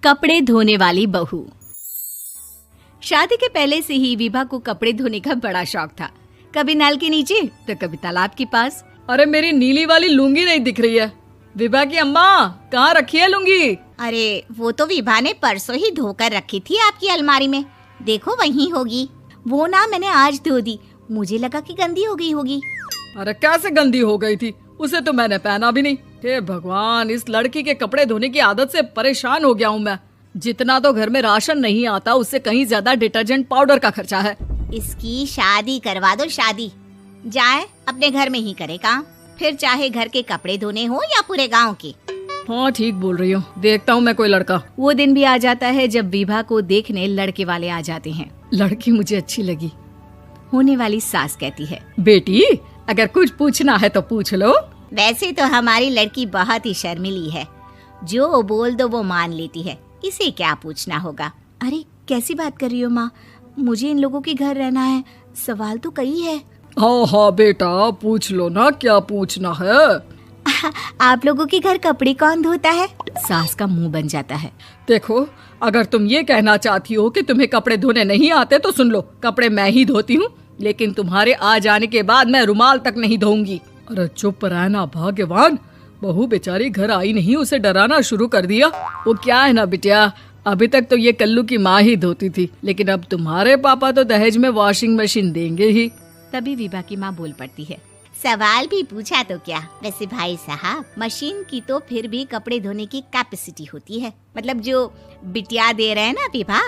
कपड़े धोने वाली बहू। शादी के पहले से ही विभा को कपड़े धोने का बड़ा शौक था। कभी नल के नीचे तो कभी तालाब के पास। अरे मेरी नीली वाली लुंगी नहीं दिख रही है। विभा की अम्मा, कहाँ रखी है लुंगी? अरे वो तो विभा ने परसों ही धोकर रखी थी आपकी अलमारी में, देखो वहीं होगी। वो ना मैंने आज धो दी, मुझे लगा कि गंदी हो गई होगी। अरे कैसे गंदी हो गई थी? उसे तो मैंने पहना भी नहीं। हे भगवान, इस लड़की के कपड़े धोने की आदत से परेशान हो गया हूँ मैं। जितना तो घर में राशन नहीं आता, उससे कहीं ज्यादा डिटर्जेंट पाउडर का खर्चा है। इसकी शादी करवा दो, शादी जाए अपने घर में ही करे काम, फिर चाहे घर के कपड़े धोने हो या पूरे गांव के। हाँ ठीक बोल रही हो, देखता हूँ मैं कोई लड़का। वो दिन भी आ जाता है जब विभा को देखने लड़के वाले आ जाते हैं। लड़की मुझे अच्छी लगी। होने वाली सास कहती है, बेटी अगर कुछ पूछना है तो पूछ लो। वैसे तो हमारी लड़की बहुत ही शर्मिली है, जो बोल दो वो मान लेती है, इसे क्या पूछना होगा। अरे कैसी बात कर रही हो माँ, मुझे इन लोगों के घर रहना है, सवाल तो कई है। हाँ हाँ बेटा, पूछ लो ना, क्या पूछना है। आप लोगों के घर कपड़े कौन धोता है? सास का मुंह बन जाता है। देखो, अगर तुम ये कहना चाहती हो कि तुम्हें कपड़े धोने नहीं आते तो सुन लो, कपड़े मैं ही धोती हूँ, लेकिन तुम्हारे आ जाने के बाद मैं रुमाल तक नहीं धोऊंगी। अरे चुप रहना भाग्यवान, बहू बेचारी घर आई नहीं, उसे डराना शुरू कर दिया। वो क्या है ना बिटिया, अभी तक तो ये कल्लू की माँ ही धोती थी, लेकिन अब तुम्हारे पापा तो दहेज में वॉशिंग मशीन देंगे ही। तभी विभा की माँ बोल पड़ती है, सवाल भी पूछा तो क्या। वैसे भाई साहब, मशीन की तो फिर भी कपड़े धोने की कैपेसिटी होती है। मतलब जो बिटिया दे रहे हैं ना विभा,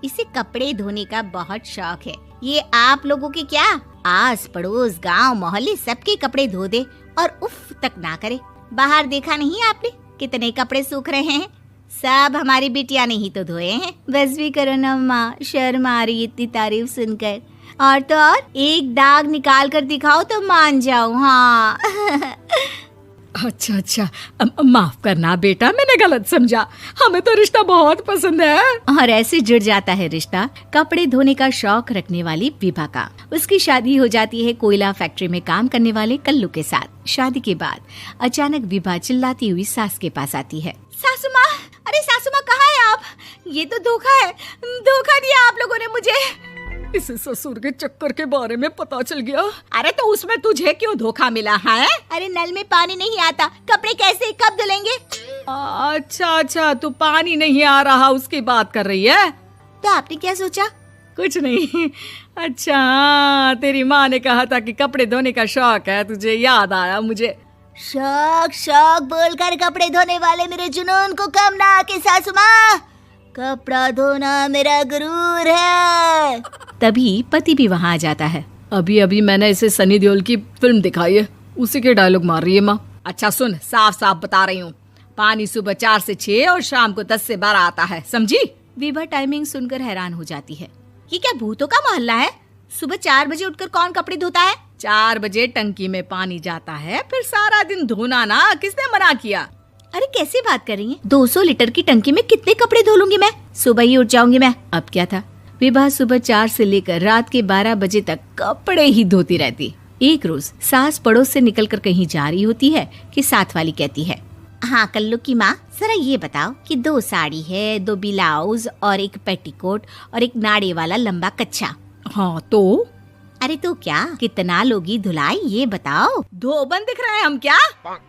इसे कपड़े धोने का बहुत शौक है। ये आप लोगों के क्या, आस पड़ोस गांव मोहल्ले सबके कपड़े धो दे और उफ तक ना करे। बाहर देखा नहीं आपने कितने कपड़े सूख रहे हैं? सब हमारी बिटिया ने ही तो धोए हैं। बस भी करो ना माँ, शर्म आ रही इतनी तारीफ सुनकर। और तो और एक दाग निकाल कर दिखाओ तो मान जाओ। हाँ अच्छा, माफ करना बेटा, मैंने गलत समझा। हमें तो रिश्ता बहुत पसंद है। और ऐसे जुड़ जाता है रिश्ता कपड़े धोने का शौक रखने वाली विभा का। उसकी शादी हो जाती है कोयला फैक्ट्री में काम करने वाले कल्लू के साथ। शादी के बाद अचानक विभा चिल्लाती हुई सास के पास आती है। सासू माँ, अरे सासू माँ कहाँ है आप? ये तो धोखा है, धोखा दिया आप लोगों ने मुझे। इसे ससुर के चक्कर के बारे में पता चल गया। अरे तो उसमें तुझे क्यों धोखा मिला है? अरे नल में पानी नहीं आता, कपड़े कैसे कब धुलेंगे? अच्छा, तू पानी नहीं आ रहा उसकी बात कर रही है। तो आपने क्या सोचा? कुछ नहीं। अच्छा, तेरी माँ ने कहा था कि कपड़े धोने का शौक है तुझे, याद आया मुझे। शौक बोलकर कपड़े धोने वाले मेरे जुनून को कम ना आके सासू माँ, कपड़ा धोना मेरा गुरूर है। तभी पति भी वहाँ आ जाता है। अभी मैंने इसे सनी देओल की फिल्म दिखाई है, उसी के डायलॉग मार रही है माँ। अच्छा सुन, साफ बता रही हूँ, पानी सुबह 4 से 6 और शाम को 10 से 12 आता है, समझी? विभा टाइमिंग सुनकर हैरान हो जाती है। ये क्या भूतों का मोहल्ला है? सुबह 4 बजे उठकर कौन कपड़े धोता है? 4 बजे टंकी में पानी जाता है, फिर सारा दिन धोना ना, किसने मना किया? अरे कैसी बात कर रही हैं? 200 लीटर की टंकी में कितने कपड़े धो लूंगी मैं? सुबह ही उठ जाऊंगी मैं। अब क्या था, विभा सुबह 4 से लेकर रात के 12 बजे तक कपड़े ही धोती रहती। एक रोज सास पड़ोस से निकलकर कहीं जा रही होती है कि साथ वाली कहती है, हाँ कल्लू की माँ, जरा ये बताओ कि 2 साड़ी है, 2 ब्लाउज और एक पेटीकोट और एक नाड़े वाला लंबा कच्छा। हाँ तो? अरे तो क्या, कितना लोगी धुलाई ये बताओ। धोबन दिख रहे हैं हम क्या?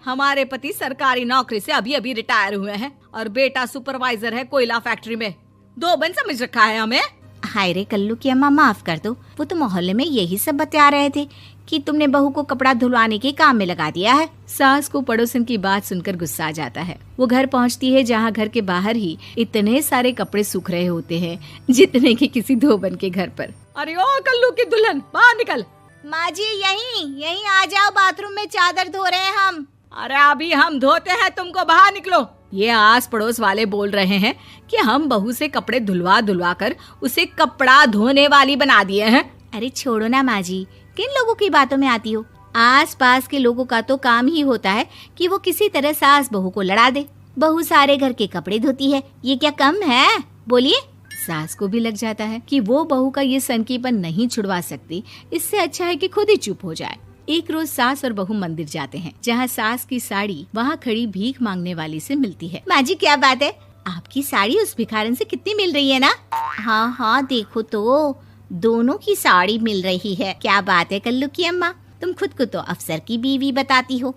हमारे पति सरकारी नौकरी से अभी रिटायर हुए हैं और बेटा सुपरवाइजर है कोयला फैक्ट्री में। धोबन समझ रखा है हमें। हाय रे कल्लू की अम्मा, माफ कर दो, वो तो मोहल्ले में यही सब बता रहे थे कि तुमने बहू को कपड़ा धुलवाने के काम में लगा दिया है। सास को पड़ोसन की बात सुनकर गुस्सा आ जाता है। वो घर पहुंचती है जहां घर के बाहर ही इतने सारे कपड़े सूख रहे होते हैं जितने कि किसी धोबन के घर पर। अरे ओ कल्लू की दुल्हन, बाहर निकल। माँ जी यहीं आ जाओ, बाथरूम में चादर धो रहे हैं हम। अरे अभी हम धोते हैं, तुमको बाहर निकलो। ये आस पड़ोस वाले बोल रहे हैं कि हम बहू से कपड़े धुलवा कर उसे कपड़ा धोने वाली बना दिए हैं। अरे छोड़ो ना माँ जी, किन लोगों की बातों में आती हो? आस पास के लोगों का तो काम ही होता है कि वो किसी तरह सास बहू को लड़ा दे। बहू सारे घर के कपड़े धोती है, ये क्या कम है? बोलिए। सास को भी लग जाता है कि वो बहू का ये सनकीपन नहीं छुड़वा सकती, इससे अच्छा है कि खुद ही चुप हो जाए। एक रोज सास और बहू मंदिर जाते हैं, जहाँ सास की साड़ी वहाँ खड़ी भीख मांगने वाली से मिलती है। माँ जी क्या बात है, आपकी साड़ी उस भिखारन से कितनी मिल रही है ना? हाँ हाँ देखो तो, दोनों की साड़ी मिल रही है। क्या बात है कल्लू की अम्मा, तुम खुद को तो अफसर की बीवी बताती हो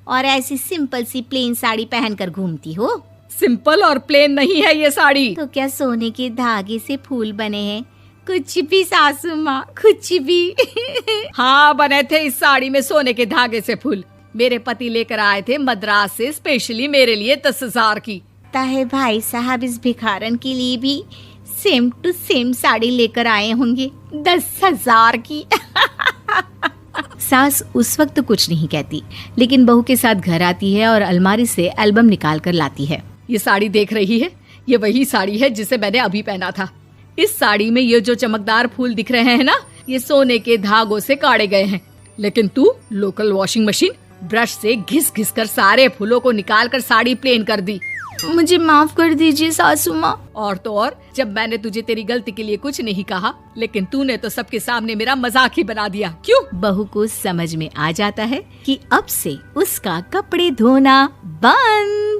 और ऐसी सिंपल सी प्लेन साड़ी पहनकर घूमती हो। सिंपल और प्लेन नहीं है ये साड़ी। तो क्या सोने के धागे से फूल बने हैं? कुछ भी सासू माँ, कुछ भी। हाँ बने थे इस साड़ी में सोने के धागे से फूल। मेरे पति लेकर आए थे मद्रास से स्पेशली मेरे लिए 10,000 की। ताहे भाई साहब इस भिखारन के लिए भी सेम टू सेम साड़ी लेकर आए होंगे 10,000 की। सास उस वक्त तो कुछ नहीं कहती, लेकिन बहू के साथ घर आती है और अलमारी से एल्बम निकाल कर लाती है। ये साड़ी देख रही है, ये वही साड़ी है जिसे मैंने अभी पहना था। इस साड़ी में ये जो चमकदार फूल दिख रहे हैं ना, ये सोने के धागों से काढ़े गए हैं। लेकिन तू लोकल वॉशिंग मशीन ब्रश से घिस घिस कर सारे फूलों को निकाल कर साड़ी प्लेन कर दी। मुझे माफ कर दीजिए सासू माँ। और तो और, जब मैंने तुझे तेरी गलती के लिए कुछ नहीं कहा, लेकिन तूने तो सबके सामने मेरा मजाक ही बना दिया। क्यों? बहू को समझ में आ जाता है कि अब से उसका कपड़े धोना बंद।